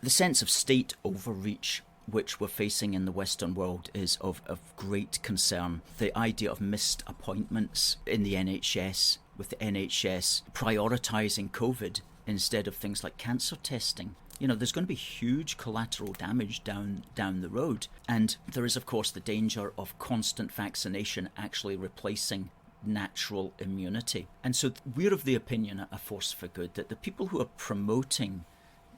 the sense of state overreach which we're facing in the Western world is of great concern. The idea of missed appointments in the NHS, with the NHS prioritising COVID instead of things like cancer testing. There's going to be huge collateral damage down the road. And there is, of course, the danger of constant vaccination actually replacing natural immunity. And so we're of the opinion at A Force for Good that the people who are promoting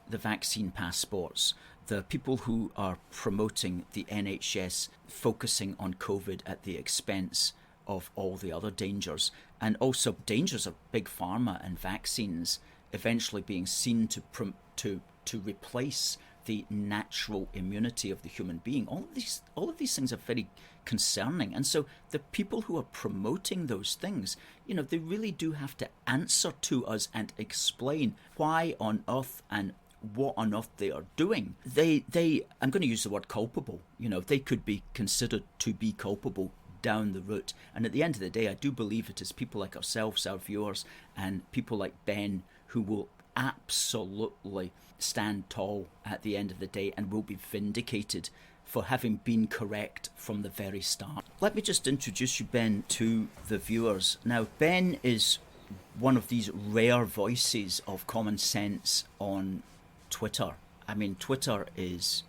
the vaccine passports, the people who are promoting the NHS focusing on COVID at the expense of all the other dangers, and also dangers of big pharma and vaccines eventually being seen to replace the natural immunity of the human being. All of these things are very concerning. And so the people who are promoting those things, they really do have to answer to us and explain why on earth and what on earth they are doing. I'm going to use the word culpable. They could be considered to be culpable down the route. And at the end of the day, I do believe it is people like ourselves, our viewers, and people like Ben who will absolutely stand tall at the end of the day and will be vindicated for having been correct from the very start. Let me just introduce you, Ben, to the viewers. Now, Ben is one of these rare voices of common sense on Twitter. I mean, Twitter is...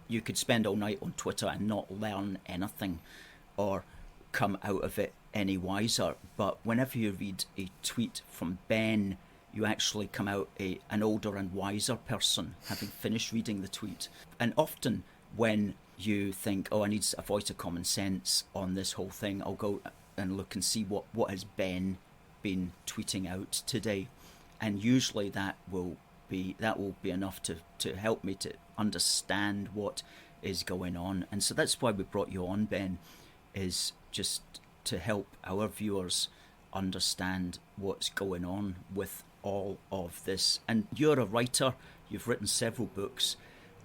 You could spend all night on Twitter and not learn anything or come out of it any wiser. But whenever you read a tweet from Ben, you actually come out an older and wiser person, having finished reading the tweet. And often when you think, I need a voice of common sense on this whole thing, I'll go and look and see what has Ben been tweeting out today. And usually that will be enough to help me to understand what is going on. And so that's why we brought you on, Ben, is just to help our viewers understand what's going on with all of this. And you're a writer, you've written several books,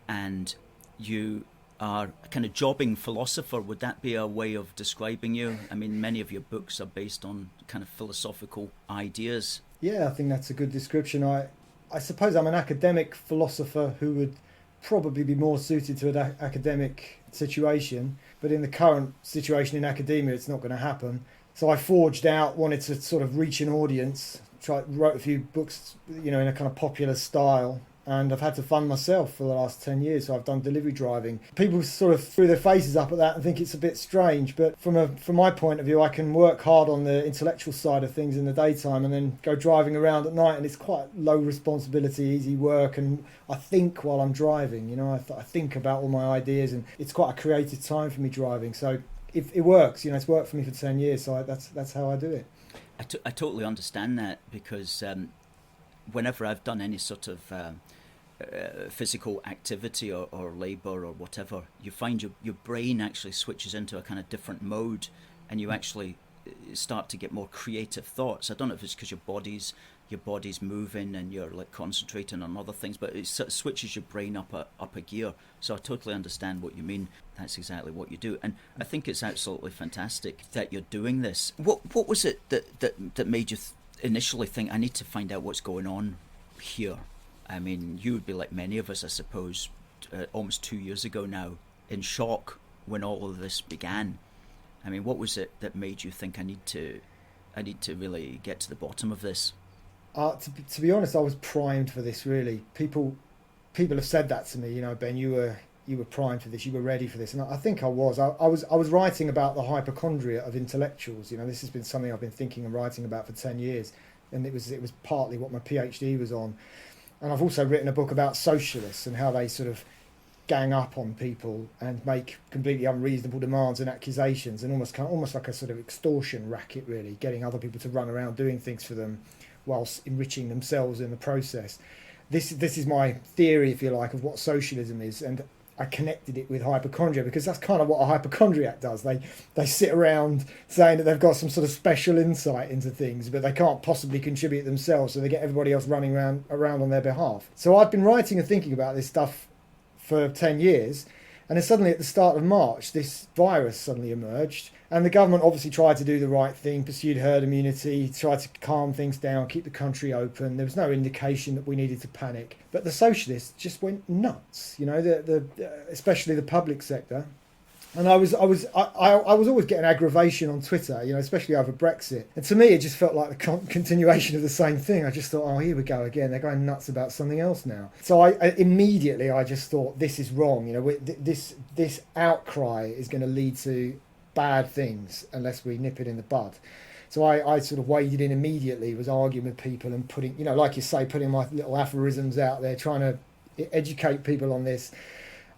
and you are a kind of jobbing philosopher. Would that be a way of describing you? I mean, many of your books are based on kind of philosophical ideas. Yeah, I think that's a good description. I suppose I'm an academic philosopher who would probably be more suited to an academic situation, but in the current situation in academia, it's not going to happen. So I forged out, wanted to sort of reach an audience, wrote a few books, in a kind of popular style, and I've had to fund myself for the last 10 years, so I've done delivery driving. People sort of threw their faces up at that and think it's a bit strange, but from my point of view, I can work hard on the intellectual side of things in the daytime and then go driving around at night, and it's quite low responsibility, easy work, and I think while I'm driving, I think about all my ideas, and it's quite a creative time for me driving, so it works, it's worked for me for 10 years, so that's how I do it. I totally understand that, because whenever I've done any sort of physical activity or labour or whatever, you find your brain actually switches into a kind of different mode, and you actually start to get more creative thoughts. I don't know if it's because your body's moving and you're like concentrating on other things, but it sort of switches your brain up a gear. So I totally understand what you mean. That's exactly what you do, and I think it's absolutely fantastic that you're doing this. What was it that made you initially think, I need to find out what's going on here? I mean, you would be like many of us, I suppose, almost 2 years ago now, in shock when all of this began. I mean, what was it that made you think I need to really get to the bottom of this? To be honest, I was primed for this. Really, people have said that to me. Ben, you were primed for this. You were ready for this, and I think I was. I was writing about the hypochondria of intellectuals. This has been something I've been thinking and writing about for 10 years, and it was partly what my PhD was on. And I've also written a book about socialists and how they sort of gang up on people and make completely unreasonable demands and accusations, and almost like a sort of extortion racket, really, getting other people to run around doing things for them whilst enriching themselves in the process. This is my theory, if you like, of what socialism is, and I connected it with hypochondria because that's kind of what a hypochondriac does. They sit around saying that they've got some sort of special insight into things, but they can't possibly contribute themselves, so they get everybody else running around on their behalf. So I've been writing and thinking about this stuff for 10 years, And then suddenly at the start of March, this virus suddenly emerged. And the government obviously tried to do the right thing, pursued herd immunity, tried to calm things down, keep the country open. There was no indication that we needed to panic. But the socialists just went nuts, you know, especially the public sector. And I was always getting aggravation on Twitter, you know, especially over Brexit. And to me, it just felt like the continuation of the same thing. I just thought, oh, here we go again. They're going nuts about something else now. So I immediately just thought, this is wrong. You know, this outcry is going to lead to bad things unless we nip it in the bud. So I sort of waded in immediately, was arguing with people and putting, you know, like you say, putting my little aphorisms out there, trying to educate people on this.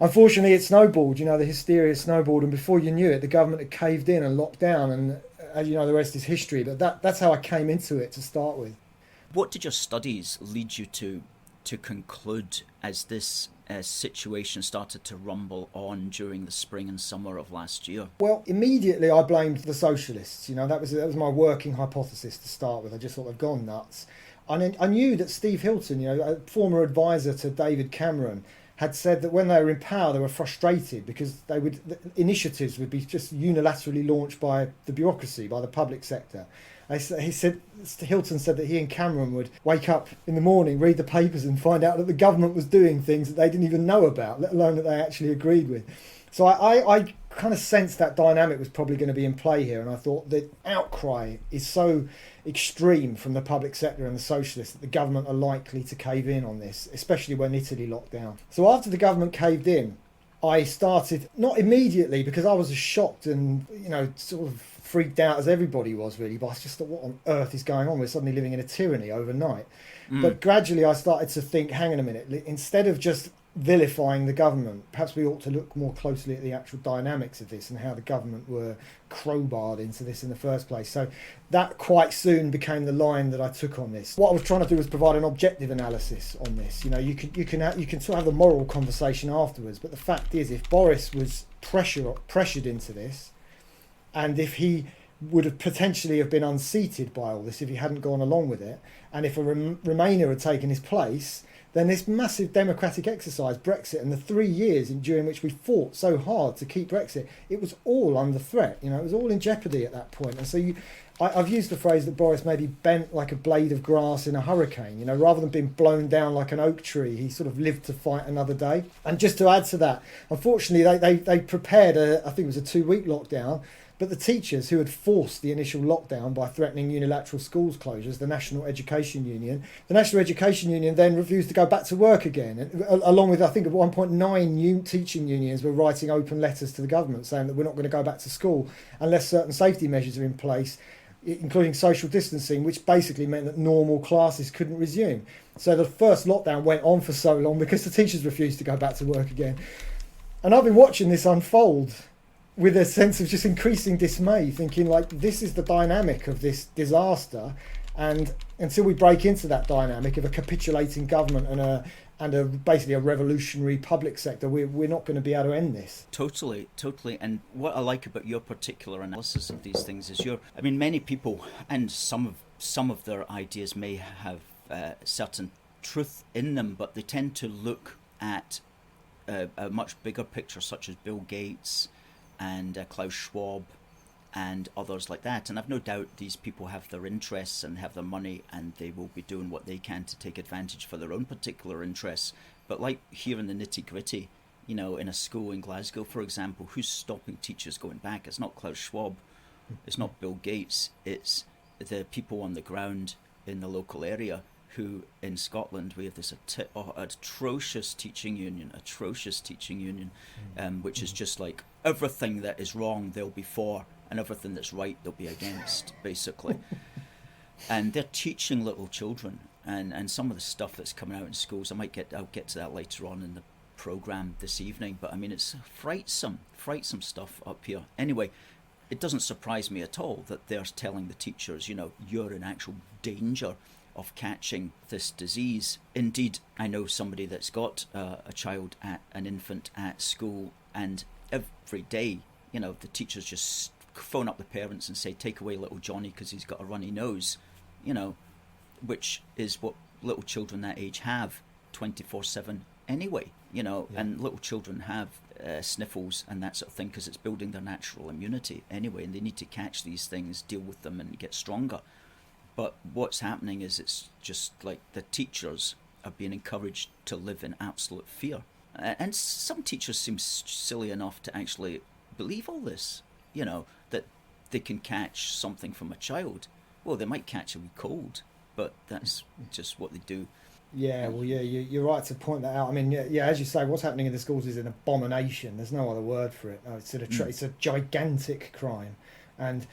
Unfortunately, it snowballed, you know, the hysteria snowballed, and before you knew it, the government had caved in and locked down, and as you know, the rest is history. But that's how I came into it to start with. What did your studies lead you to conclude as this situation started to rumble on during the spring and summer of last year? Well, immediately I blamed the socialists. You know, that was my working hypothesis to start with. I just thought they've gone nuts. And I knew that Steve Hilton, you know, a former advisor to David Cameron, had said that when they were in power, they were frustrated because initiatives would be just unilaterally launched by the bureaucracy, by the public sector. Hilton said that he and Cameron would wake up in the morning, read the papers and find out that the government was doing things that they didn't even know about, let alone that they actually agreed with. So I kind of sensed that dynamic was probably going to be in play here, and I thought the outcry is so extreme from the public sector and the socialists that the government are likely to cave in on this, especially when Italy locked down. So after the government caved in, I started, not immediately because I was as shocked and, you know, sort of freaked out as everybody was really, but I just thought, what on earth is going on? We're suddenly living in a tyranny overnight. But gradually I started to think, hang on a minute, instead of just vilifying the government, perhaps we ought to look more closely at the actual dynamics of this and how the government were crowbarred into this in the first place. So that quite soon became the line that I took on this. What I was trying to do was provide an objective analysis on this. You know, you can sort of have the moral conversation afterwards, but the fact is, if Boris was pressured into this, and if he would have potentially have been unseated by all this if he hadn't gone along with it, and if a Remainer had taken his place, then this massive democratic exercise, Brexit, and the 3 years during which we fought so hard to keep Brexit, it was all under threat. You know, it was all in jeopardy at that point. And so I've used the phrase that Boris maybe bent like a blade of grass in a hurricane. You know, rather than being blown down like an oak tree, he sort of lived to fight another day. And just to add to that, unfortunately, they prepared I think it was a 2-week lockdown. But the teachers who had forced the initial lockdown by threatening unilateral schools closures, the National Education Union then refused to go back to work again. And along with, I think, at one point, 9 teaching unions were writing open letters to the government saying that we're not going to go back to school unless certain safety measures are in place, including social distancing, which basically meant that normal classes couldn't resume. So the first lockdown went on for so long because the teachers refused to go back to work again. And I've been watching this unfold with a sense of just increasing dismay, thinking like, this is the dynamic of this disaster, and until we break into that dynamic of a capitulating government and basically a revolutionary public sector, we're not going to be able to end this. Totally. And what I like about your particular analysis of these things is many people, and some of their ideas may have certain truth in them, but they tend to look at a much bigger picture, such as Bill Gates and Klaus Schwab and others like that. And I've no doubt these people have their interests and have their money, and they will be doing what they can to take advantage for their own particular interests. But like here in the nitty gritty, you know, in a school in Glasgow, for example, who's stopping teachers going back? It's not Klaus Schwab, it's not Bill Gates, it's the people on the ground in the local area who, in Scotland, we have this atrocious teaching union, which is just like everything that is wrong they'll be for, and everything that's right they'll be against, basically. And they're teaching little children, and some of the stuff that's coming out in schools, I'll get to that later on in the programme this evening, but I mean, it's frightsome stuff up here. Anyway, it doesn't surprise me at all that they're telling the teachers, you know, you're in actual danger of catching this disease. Indeed, I know somebody that's got an infant at school, and every day, you know, the teachers just phone up the parents and say, take away little Johnny because he's got a runny nose, you know, which is what little children that age have 24/7 anyway, you know, and little children have sniffles and that sort of thing because it's building their natural immunity anyway, and they need to catch these things, deal with them, and get stronger. But what's happening is it's just like the teachers are being encouraged to live in absolute fear. And some teachers seem silly enough to actually believe all this, you know, that they can catch something from a child. Well, they might catch a wee cold, but that's just what they do. Yeah, well, yeah, you're right to point that out. I mean, yeah, as you say, what's happening in the schools is an abomination. There's no other word for it. It's a gigantic crime, and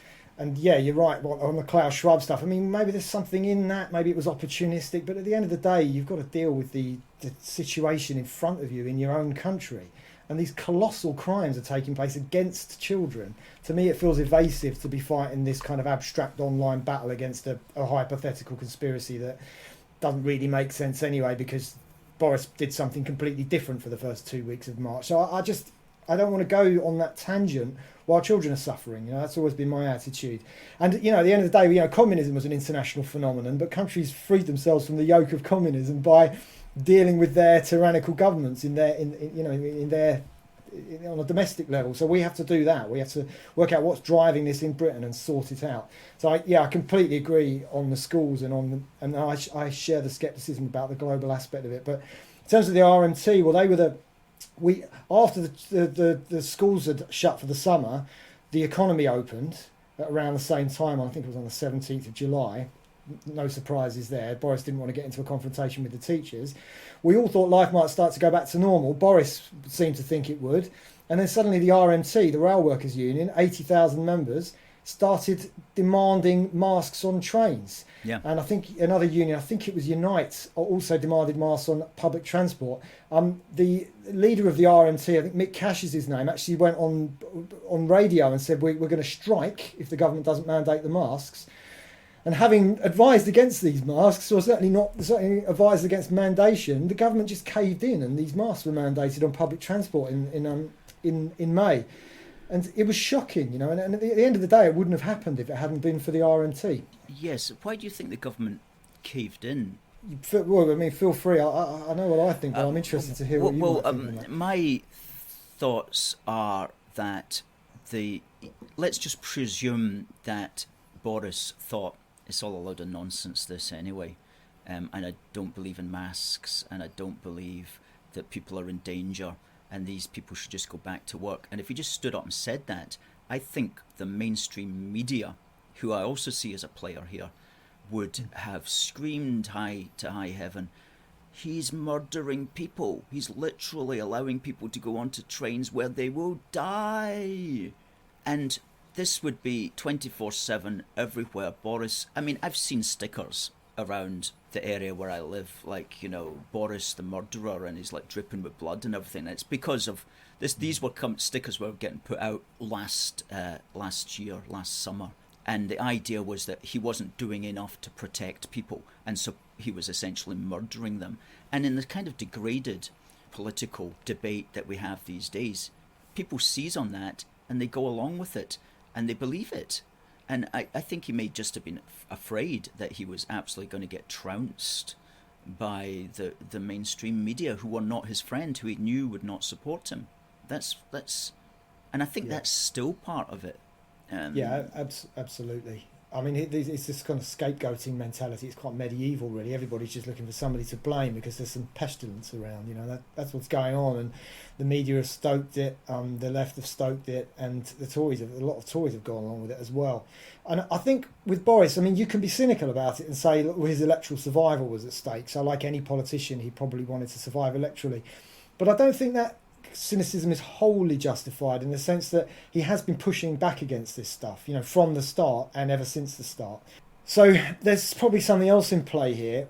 yeah, you're right. On the Klaus Schwab stuff, I mean, maybe there's something in that. Maybe it was opportunistic, but at the end of the day, you've got to deal with the situation in front of you in your own country, and these colossal crimes are taking place against children. To me, it feels evasive to be fighting this kind of abstract online battle against a hypothetical conspiracy that doesn't really make sense anyway, because Boris did something completely different for the first 2 weeks of March. So I don't want to go on that tangent while children are suffering. You know, that's always been my attitude. And, you know, at the end of the day, you know, communism was an international phenomenon, but countries freed themselves from the yoke of communism by dealing with their tyrannical governments on a domestic level. So we have to do that. We have to work out what's driving this in Britain and sort it out. So I completely agree on the schools and I share the scepticism about the global aspect of it. But in terms of the RMT, well, they were after the schools had shut for the summer, the economy opened at around the same time. I think it was on the 17th of July. No surprises there. Boris didn't want to get into a confrontation with the teachers. We all thought life might start to go back to normal. Boris seemed to think it would. And then suddenly the RMT, the Rail Workers Union, 80,000 members, started demanding masks on trains. Yeah. And I think another union, I think it was Unite, also demanded masks on public transport. The leader of the RMT, I think Mick Cash is his name, actually went on radio and said, we're going to strike if the government doesn't mandate the masks. And having advised against these masks, or certainly advised against mandation, the government just caved in, and these masks were mandated on public transport in May, and it was shocking, you know. And at the end of the day, it wouldn't have happened if it hadn't been for the RMT. Yes. Why do you think the government caved in? Well, I mean, feel free. I know what I think, but I'm interested to hear what you might think on that. My thoughts are that let's just presume that Boris thought, it's all a load of nonsense, this anyway. And I don't believe in masks, and I don't believe that people are in danger, and these people should just go back to work. And if he just stood up and said that, I think the mainstream media, who I also see as a player here, would have screamed high to high heaven, he's murdering people. He's literally allowing people to go onto trains where they will die. And this would be 24/7 everywhere. Boris, I mean, I've seen stickers around the area where I live, like, you know, Boris the murderer, and he's like dripping with blood and everything. It's because of this. These were stickers were getting put out last summer, and the idea was that he wasn't doing enough to protect people, and so he was essentially murdering them. And in the kind of degraded political debate that we have these days, people seize on that and they go along with it. And they believe it. And I think he may just have been afraid that he was absolutely going to get trounced by the mainstream media, who were not his friend, who he knew would not support him. And I think that's still part of it. Absolutely. I mean, it's this kind of scapegoating mentality. It's quite medieval, really. Everybody's just looking for somebody to blame because there's some pestilence around. You know, that's what's going on, and the media have stoked it. The left have stoked it, and a lot of Tories have gone along with it as well. And I think with Boris, I mean, you can be cynical about it and say, look, his electoral survival was at stake. So, like any politician, he probably wanted to survive electorally. But I don't think that cynicism is wholly justified, in the sense that he has been pushing back against this stuff, you know, from the start and ever since the start. So there's probably something else in play here,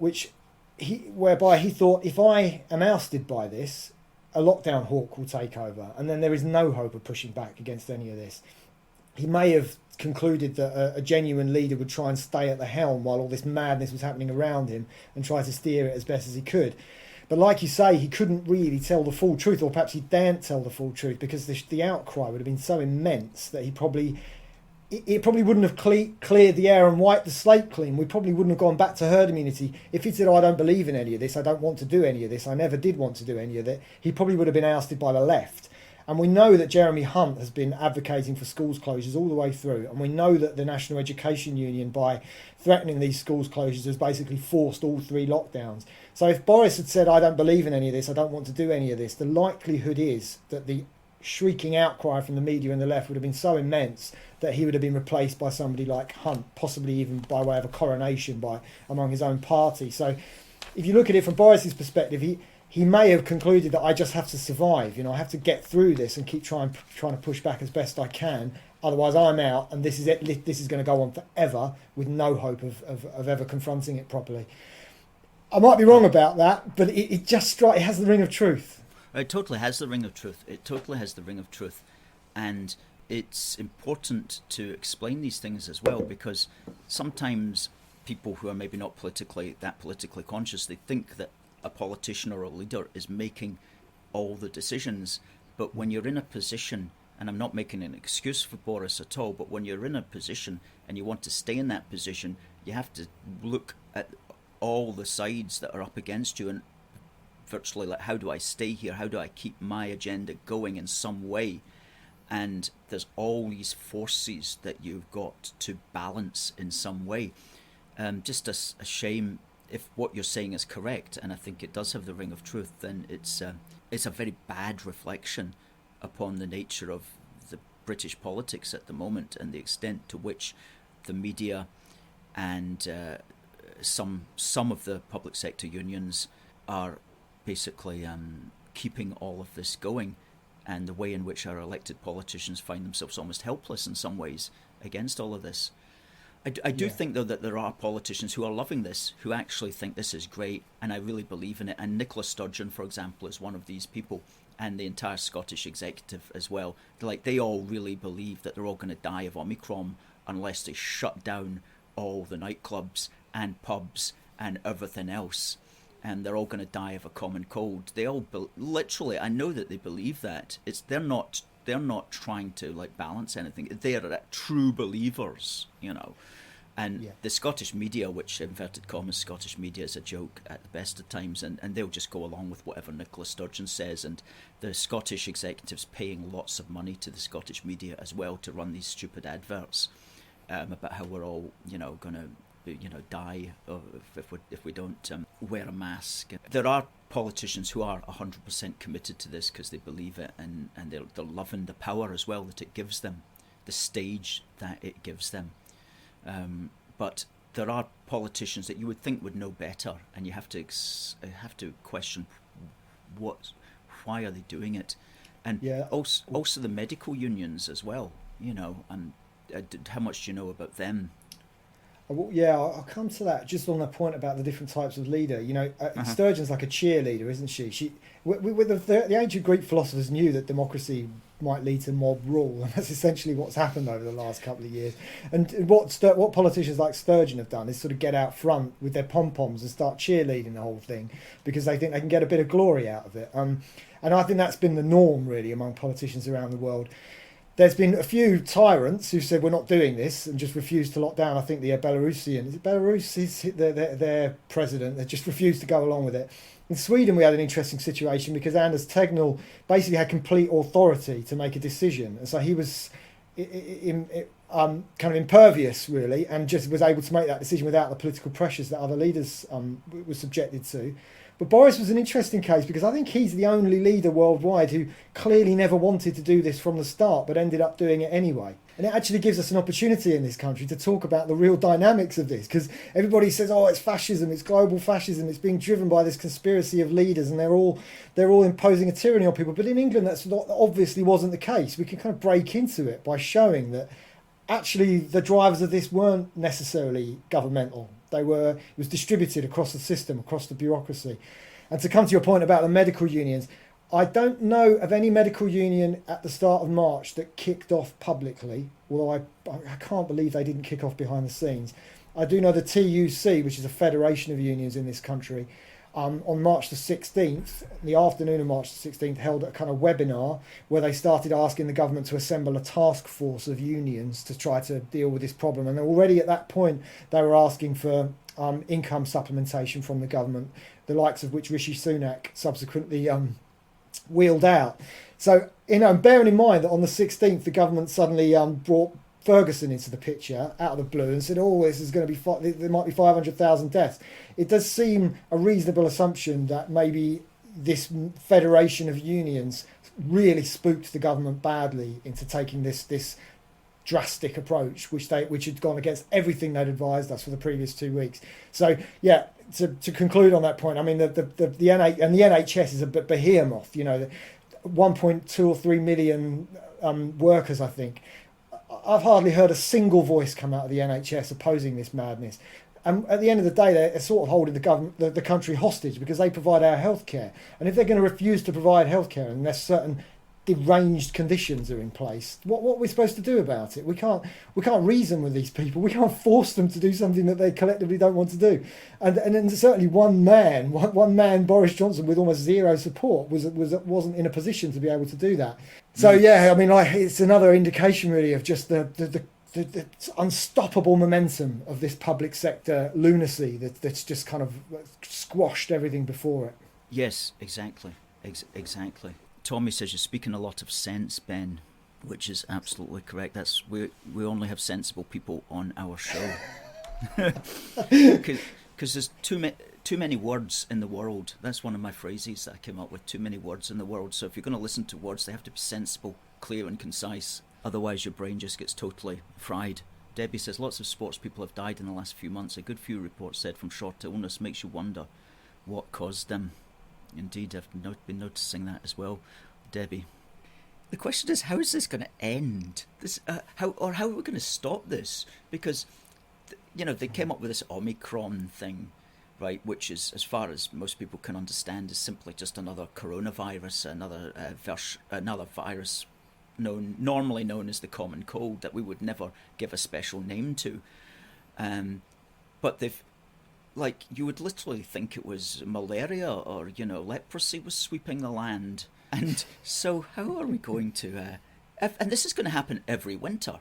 whereby he thought, if I am ousted by this, a lockdown hawk will take over, and then there is no hope of pushing back against any of this. He may have concluded that a genuine leader would try and stay at the helm while all this madness was happening around him and try to steer it as best as he could. But like you say, he couldn't really tell the full truth, or perhaps he daren't tell the full truth, because the outcry would have been so immense that he probably it probably wouldn't have cleared the air and wiped the slate clean. We probably wouldn't have gone back to herd immunity. If he said, I don't believe in any of this, I don't want to do any of this, I never did want to do any of it, he probably would have been ousted by the left. And we know that Jeremy Hunt has been advocating for schools closures all the way through. And we know that the National Education Union, by threatening these schools closures, has basically forced all 3 lockdowns. So if Boris had said, I don't believe in any of this, I don't want to do any of this, the likelihood is that the shrieking outcry from the media and the left would have been so immense that he would have been replaced by somebody like Hunt, possibly even by way of a coronation among his own party. So if you look at it from Boris's perspective, he may have concluded that I just have to survive. I have to get through this and keep trying to push back as best I can. Otherwise, I'm out, and this is it. This is going to go on forever with no hope of ever confronting it properly. I might be wrong about that, but it has the ring of truth. It totally has the ring of truth. And it's important to explain these things as well, because sometimes people who are maybe not politically conscious, they think that a politician or a leader is making all the decisions. But when you're in a position, and I'm not making an excuse for Boris at all, but when you're in a position and you want to stay in that position, you have to look at all the sides that are up against you and virtually like, how do I stay here? How do I keep my agenda going in some way? And there's all these forces that you've got to balance in some way. Just a shame if what you're saying is correct, and I think it does have the ring of truth, then it's a very bad reflection upon the nature of the British politics at the moment and the extent to which the media and some of the public sector unions are basically keeping all of this going, and the way in which our elected politicians find themselves almost helpless in some ways against all of this. I do think, though, that there are politicians who are loving this, who actually think this is great, and I really believe in it. And Nicola Sturgeon, for example, is one of these people, and the entire Scottish executive as well. They all really believe that they're all going to die of Omicron unless they shut down all the nightclubs and pubs and everything else. And they're all going to die of a common cold. They all literally, I know that they believe that. They're not trying to balance anything. They are true believers, And the Scottish media, which inverted commas Scottish media is a joke at the best of times, and they'll just go along with whatever Nicola Sturgeon says. And the Scottish executives paying lots of money to the Scottish media as well to run these stupid adverts about how we're all, going to die if we don't wear a mask. There are politicians who are 100% committed to this because they believe it, and they're loving the power as well that it gives them, the stage that it gives them. But there are politicians that you would think would know better, and you have to question why are they doing it, and also the medical unions as well. And how much do you know about them? I'll come to that. Just on the point about the different types of leader, Sturgeon's like a cheerleader, isn't she? The ancient Greek philosophers knew that democracy might lead to mob rule, and that's essentially what's happened over the last couple of years. And what politicians like Sturgeon have done is sort of get out front with their pom-poms and start cheerleading the whole thing because they think they can get a bit of glory out of it. And I think that's been the norm really among politicians around the world. There's been a few tyrants who said we're not doing this and just refused to lock down. I think the Belarus is their president. They just refused to go along with it. In Sweden, we had an interesting situation because Anders Tegnell basically had complete authority to make a decision, and so he was kind of impervious really, and just was able to make that decision without the political pressures that other leaders were subjected to. But Boris was an interesting case because I think he's the only leader worldwide who clearly never wanted to do this from the start but ended up doing it anyway. And it actually gives us an opportunity in this country to talk about the real dynamics of this, because everybody says, it's fascism, it's global fascism, it's being driven by this conspiracy of leaders and they're all imposing a tyranny on people. But in England, that obviously wasn't the case. We can kind of break into it by showing that actually the drivers of this weren't necessarily governmental. It was distributed across the system, across the bureaucracy. And to come to your point about the medical unions, I don't know of any medical union at the start of March that kicked off publicly, although I can't believe they didn't kick off behind the scenes. I do know the TUC, which is a federation of unions in this country. on March the 16th, the afternoon of March the 16th, held a kind of webinar where they started asking the government to assemble a task force of unions to try to deal with this problem. And already at that point, they were asking for income supplementation from the government, the likes of which Rishi Sunak subsequently wheeled out. So, bearing in mind that on the 16th, the government suddenly brought Ferguson into the picture out of the blue and said, "Oh, this is going to be there might be 500,000 deaths." It does seem a reasonable assumption that maybe this federation of unions really spooked the government badly into taking this drastic approach, which had gone against everything they'd advised us for the previous 2 weeks. So, yeah, to conclude on that point, I mean, the NHS is a behemoth. 1.2 or 3 million workers, I think. I've hardly heard a single voice come out of the NHS opposing this madness. And at the end of the day, they're sort of holding the country hostage because they provide our healthcare. And if they're going to refuse to provide healthcare unless certain deranged conditions are in place, what are we supposed to do about it? We can't reason with these people. We can't force them to do something that they collectively don't want to do. And certainly one man, Boris Johnson, with almost zero support, wasn't in a position to be able to do that. So yeah, I mean, it's another indication really of just the unstoppable momentum of this public sector lunacy that's just kind of squashed everything before it. Yes, exactly. Tommy says you're speaking a lot of sense, Ben, which is absolutely correct. We only have sensible people on our show because there's too many words in the world. That's one of my phrases that I came up with. Too many words in the world. So if you're going to listen to words, they have to be sensible, clear, and concise. Otherwise, your brain just gets totally fried. Debbie says lots of sports people have died in the last few months. A good few reports said from short illness. Makes you wonder what caused them. Indeed, I've been noticing that as well, Debbie. The question is, how is this going to end? How are we going to stop this? Because, they came up with this Omicron thing, right, which is, as far as most people can understand, is simply just another coronavirus, another virus normally known as the common cold that we would never give a special name to. But they've, you would literally think it was malaria or, leprosy was sweeping the land. And so how are we going to... and this is going to happen every winter,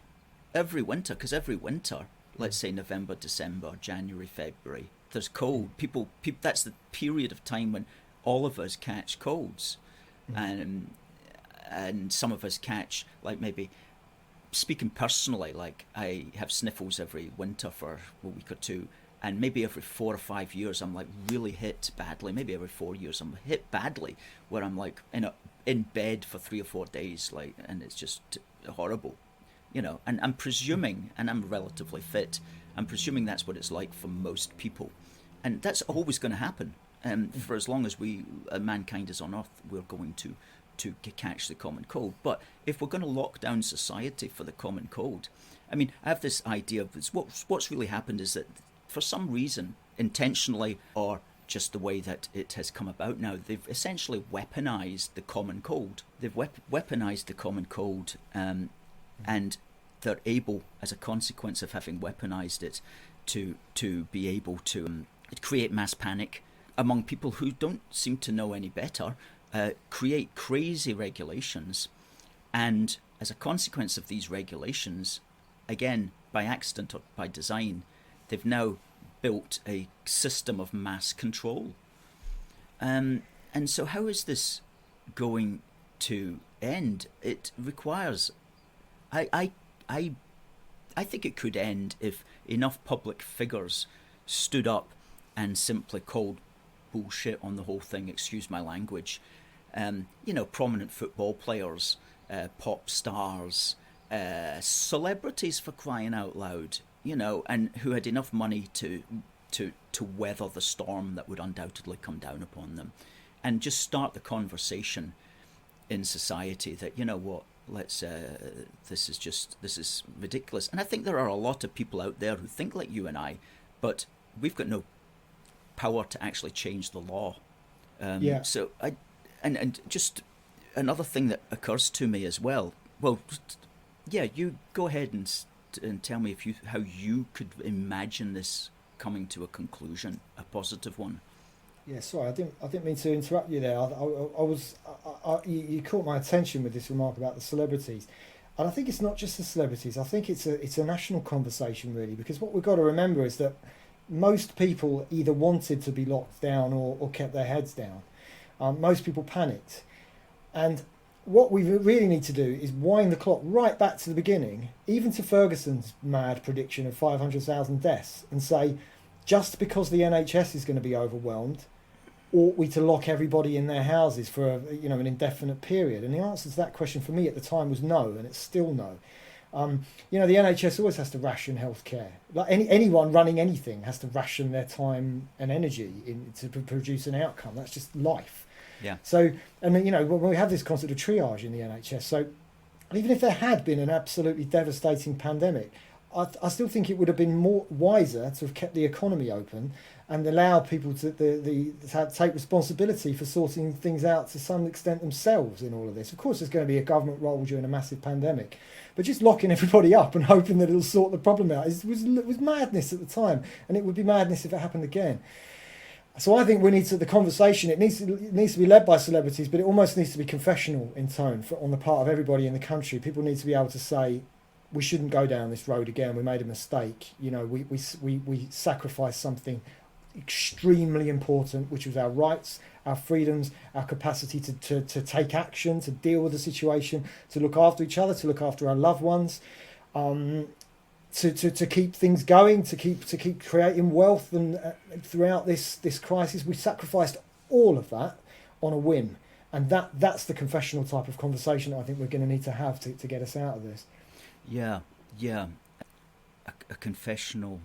because every winter, let's say November, December, January, February, there's cold. People that's the period of time when all of us catch colds. And some of us catch, maybe, speaking personally, I have sniffles every winter for a week or two. And maybe every 4 or 5 years, I'm really hit badly. Maybe every 4 years, I'm hit badly, where I'm in bed for 3 or 4 days, and it's just horrible, And I'm presuming, and I'm relatively fit, I'm presuming that's what it's like for most people, and that's always going to happen. For as long as mankind is on Earth, we're going to catch the common cold. But if we're going to lock down society for the common cold, I mean, I have this idea of this. What's really happened is that, for some reason, intentionally or just the way that it has come about now, they've essentially weaponized the common cold. They've weaponized the common cold, and they're able, as a consequence of having weaponized it, to be able to create mass panic among people who don't seem to know any better, create crazy regulations, and as a consequence of these regulations, again, by accident or by design, they've now built a system of mass control. And so how is this going to end? It requires... I think it could end if enough public figures stood up and simply called bullshit on the whole thing, excuse my language. Prominent football players, pop stars, celebrities, for crying out loud, and who had enough money to weather the storm that would undoubtedly come down upon them, and just start the conversation in society that, this is ridiculous. And I think there are a lot of people out there who think like you and I, but we've got no power to actually change the law. So and just another thing that occurs to me as well. Well, yeah, you go ahead and tell me how you could imagine this coming to a conclusion, a positive one. Yeah, sorry, I didn't mean to interrupt you there. You caught my attention with this remark about the celebrities, and I think it's not just the celebrities. I think it's a national conversation really, because what we've got to remember is that most people either wanted to be locked down or kept their heads down. Most people panicked, and what we really need to do is wind the clock right back to the beginning, even to Ferguson's mad prediction of 500,000 deaths, and say, just because the NHS is going to be overwhelmed, ought we to lock everybody in their houses for an indefinite period? And the answer to that question for me at the time was no, and it's still no. The NHS always has to ration healthcare. Like anyone running anything has to ration their time and energy to produce an outcome. That's just life. Yeah. So, and when we have this concept of triage in the NHS, so even if there had been an absolutely devastating pandemic, I still think it would have been more wiser to have kept the economy open and allow people to take responsibility for sorting things out to some extent themselves in all of this. Of course, there's going to be a government role during a massive pandemic, but just locking everybody up and hoping that it'll sort the problem out was madness at the time, and it would be madness if it happened again. So I think we need to, the conversation, it needs to be led by celebrities, but it almost needs to be confessional in tone on the part of everybody in the country. People need to be able to say, we shouldn't go down this road again. We made a mistake. We sacrificed something extremely important, which was our rights, our freedoms, our capacity to take action, to deal with the situation, to look after each other, to look after our loved ones, to keep things going, to keep creating wealth. And throughout this crisis, we sacrificed all of that on a whim. And that's the confessional type of conversation that I think we're going to need to have to get us out of this. Yeah. A confessional.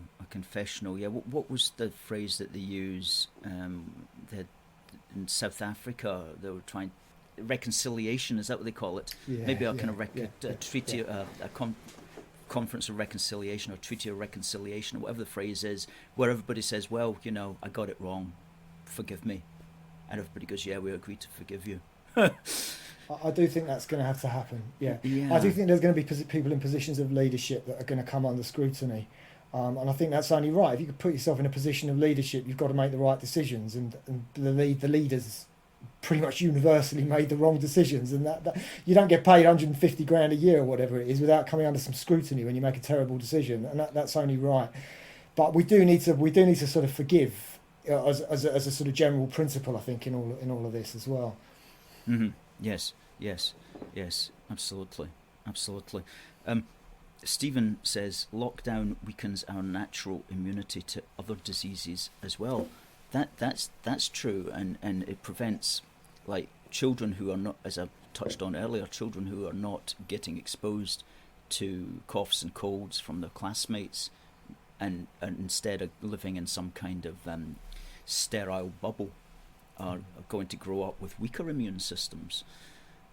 Yeah. What was the phrase that they use? In South Africa, they were trying reconciliation. Is that what they call it? Yeah, maybe a kind of treaty, a conference of reconciliation or treaty of reconciliation, or whatever the phrase is, where everybody says, "Well, I got it wrong. Forgive me," and everybody goes, "Yeah, we agree to forgive you." I do think that's going to have to happen. Yeah. I do think there's going to be people in positions of leadership that are going to come under scrutiny, and I think that's only right. If you could put yourself in a position of leadership, you've got to make the right decisions, and the leaders pretty much universally made the wrong decisions, and that you don't get paid 150 grand a year or whatever it is without coming under some scrutiny when you make a terrible decision, and that's only right. But we do need to sort of forgive as a sort of general principle, I think, in all of this as well. Mm-hmm. Yes, absolutely. Stephen says lockdown weakens our natural immunity to other diseases as well. That's true, and it prevents, like, children who are not, as I touched on earlier, children who are not getting exposed to coughs and colds from their classmates, and instead of living in some kind of sterile bubble, are going to grow up with weaker immune systems.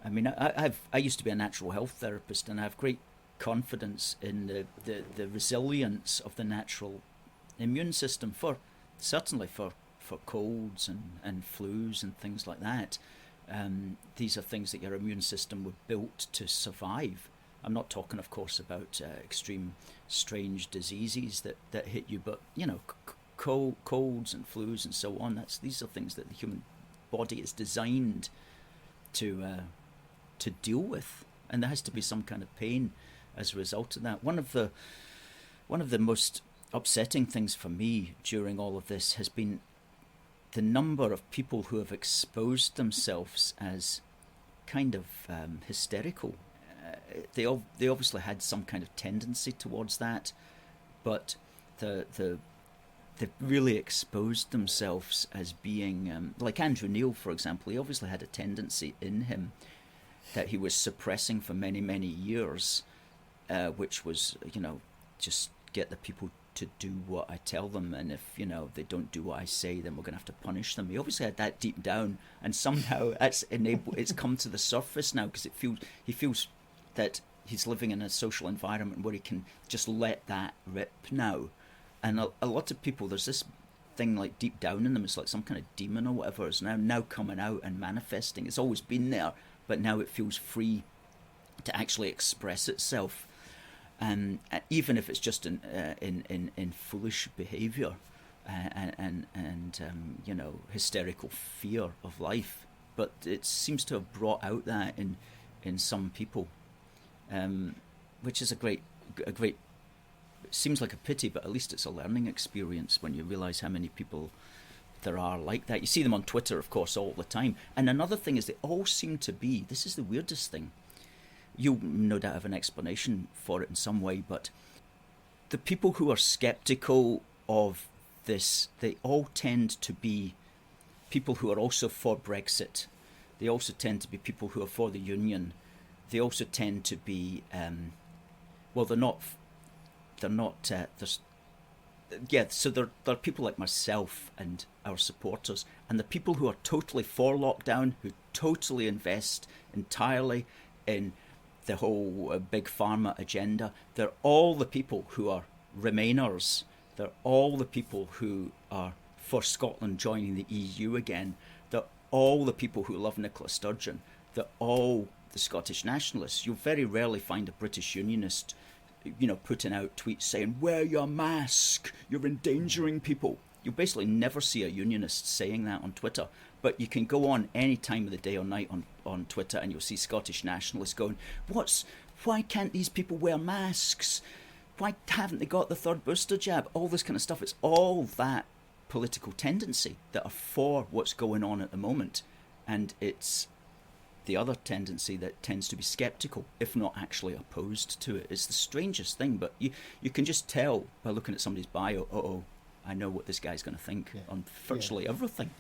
I mean, I used to be a natural health therapist, and I have great confidence in the resilience of the natural immune system certainly for colds and flus and things like that. These are things that your immune system was built to survive. I'm not talking, of course, about extreme, strange diseases that hit you, but colds and flus and so on. These are things that the human body is designed to deal with, and there has to be some kind of pain as a result of that. One of the most upsetting things for me during all of this has been the number of people who have exposed themselves as kind of hysterical. They obviously had some kind of tendency towards that, but they've really exposed themselves as being like Andrew Neil, for example. He obviously had a tendency in him that he was suppressing for many, many years, which was, just get the people to do what I tell them, and if they don't do what I say, then we're going to have to punish them. He obviously had that deep down, and somehow it's come to the surface now, because he feels that he's living in a social environment where he can just let that rip now. And a lot of people, there's this thing like deep down in them, it's like some kind of demon or whatever, is now coming out and manifesting. It's always been there, but now it feels free to actually express itself, and even if it's just in foolish behaviour. and hysterical fear of life. But it seems to have brought out that in some people, which is a great. It seems like a pity, but at least it's a learning experience when you realise how many people there are like that. You see them on Twitter, of course, all the time. And another thing is they all seem to be, this is the weirdest thing, you'll no doubt have an explanation for it in some way, but the people who are sceptical of this, they all tend to be people who are also for Brexit. They also tend to be people who are for the Union. They also tend to be, so there are people like myself and our supporters, and the people who are totally for lockdown, who totally invest entirely in the whole big pharma agenda. They're all the people who are Remainers. They're all the people who are for Scotland joining the EU again. They're all the people who love Nicola Sturgeon. They're all the Scottish nationalists. You'll very rarely find a British unionist, putting out tweets saying, wear your mask, you're endangering people. You'll basically never see a unionist saying that on Twitter. But you can go on any time of the day or night on Twitter and you'll see Scottish nationalists going, why can't these people wear masks? Why haven't they got the third booster jab? All this kind of stuff. It's all that political tendency that are for what's going on at the moment. And it's the other tendency that tends to be sceptical, if not actually opposed to it. It's the strangest thing, but you can just tell by looking at somebody's bio, I know what this guy's going to think on virtually everything.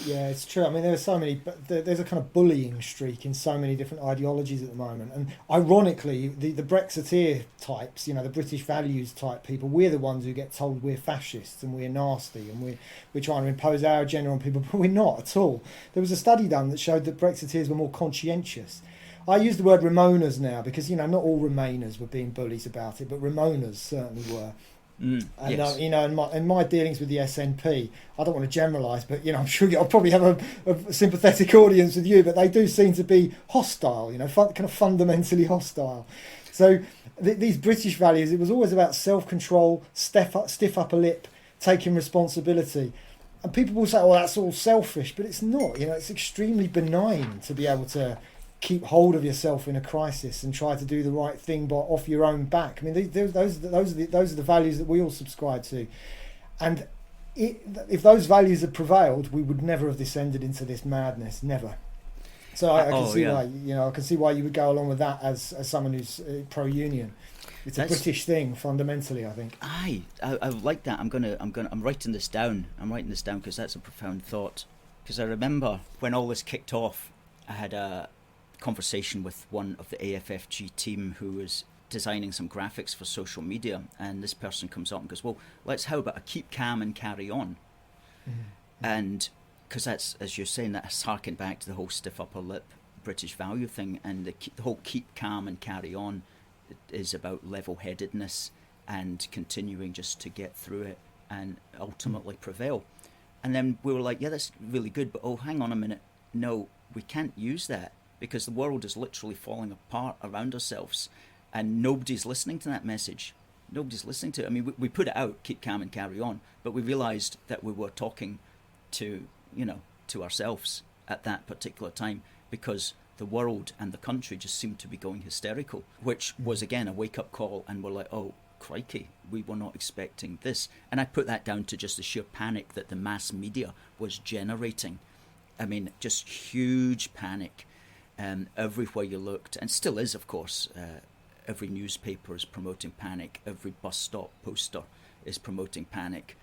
Yeah, it's true. I mean, there are so many, but there's a kind of bullying streak in so many different ideologies at the moment. And ironically, the Brexiteer types, the British values type people, we're the ones who get told we're fascists and we're nasty and we're trying to impose our agenda on people, but we're not at all. There was a study done that showed that Brexiteers were more conscientious. I use the word Remoaners now because, not all Remainers were being bullies about it, but Remoaners certainly were. And yes. In my dealings with the SNP, I don't want to generalise, but I'm sure I'll probably have a sympathetic audience with you. But they do seem to be hostile, kind of fundamentally hostile. So these British values, it was always about self-control, stiff upper lip, taking responsibility. And people will say, "Oh, that's all selfish," but it's not. It's extremely benign to be able to keep hold of yourself in a crisis and try to do the right thing but off your own back. I mean, those are the values that we all subscribe to, and if those values had prevailed, we would never have descended into this madness. Never. So I can see why. I can see why you would go along with that as someone who's pro-union. It's a British thing fundamentally, I think. I like that. I'm writing this down. I'm writing this down because that's a profound thought. Because I remember when all this kicked off, I had a conversation with one of the AFFG team who was designing some graphics for social media, and this person comes up and goes, well, how about a keep calm and carry on? Mm-hmm. And because that's, as you're saying, that's harking back to the whole stiff upper lip British value thing, and the whole keep calm and carry on is about level-headedness and continuing just to get through it and ultimately prevail. And then we were like, yeah, that's really good, but hang on a minute, no, we can't use that, because the world is literally falling apart around ourselves and nobody's listening to that message. Nobody's listening to it. I mean, we put it out, keep calm and carry on, but we realised that we were talking to ourselves at that particular time, because the world and the country just seemed to be going hysterical, which was, again, a wake-up call, and we're like, oh, crikey, we were not expecting this. And I put that down to just the sheer panic that the mass media was generating. I mean, just huge panic. Everywhere you looked, and still is, of course, every newspaper is promoting panic, every bus stop poster is promoting panic,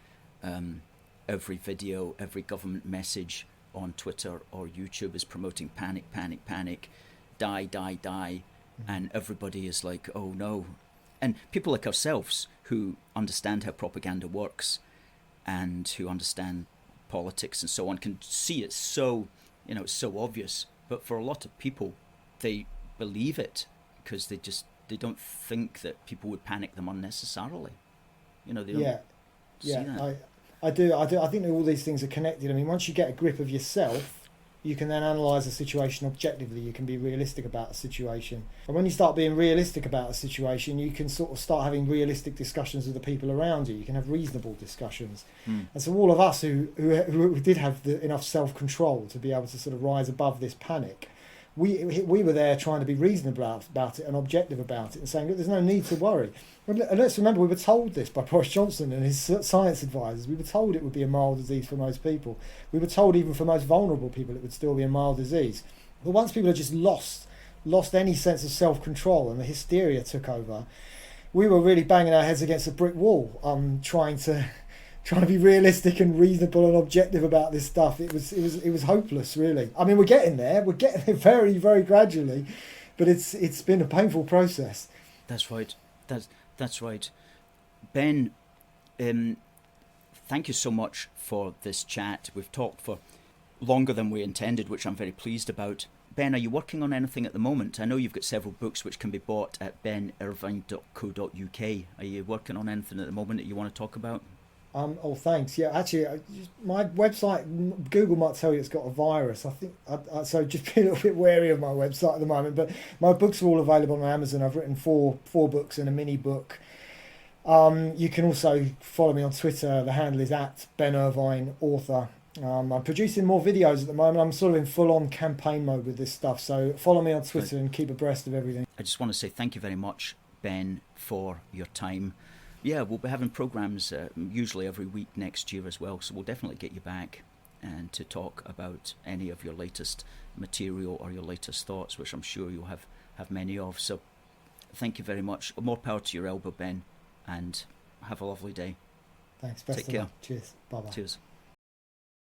every video, every government message on Twitter or YouTube is promoting panic, panic, panic, die, die, die, and everybody is like, oh no. And people like ourselves who understand how propaganda works and who understand politics and so on can see it's so, it's so obvious. But for a lot of people, they believe it because they don't think that people would panic them unnecessarily. They don't see that. I do. I think that all these things are connected. I mean, once you get a grip of yourself, you can then analyse a situation objectively. You can be realistic about a situation. And when you start being realistic about a situation, you can sort of start having realistic discussions with the people around you. You can have reasonable discussions. And so all of us who did have enough self-control to be able to sort of rise above this panic, we were there trying to be reasonable about it and objective about it and saying, look, there's no need to worry. And let's remember, we were told this by Boris Johnson and his science advisors. We were told it would be a mild disease for most people. We were told even for most vulnerable people it would still be a mild disease. But once people had just lost any sense of self-control and the hysteria took over, we were really banging our heads against a brick wall, trying to be realistic and reasonable and objective about this stuff. It was hopeless, really. I mean, we're getting there very, very gradually, but it's been a painful process. That's right. That's right. Ben, thank you so much for this chat. We've talked for longer than we intended, which I'm very pleased about. Ben, are you working on anything at the moment? I know you've got several books which can be bought at benirvine.co.uk. Are you working on anything at the moment that you want to talk about? Oh, thanks. Yeah, actually, my website, Google might tell you it's got a virus. I think so. Just be a little bit wary of my website at the moment. But my books are all available on Amazon. I've written four books and a mini book. You can also follow me on Twitter. The handle is @BenIrvineAuthor. I'm producing more videos at the moment. I'm sort of in full-on campaign mode with this stuff. So follow me on Twitter and keep abreast of everything. I just want to say thank you very much, Ben, for your time. Yeah, we'll be having programmes usually every week next year as well, so we'll definitely get you back and to talk about any of your latest material or your latest thoughts, which I'm sure you'll have many of. So thank you very much. More power to your elbow, Ben, and have a lovely day. Thanks. Best Take of care. luck. Cheers. Bye-bye. Cheers.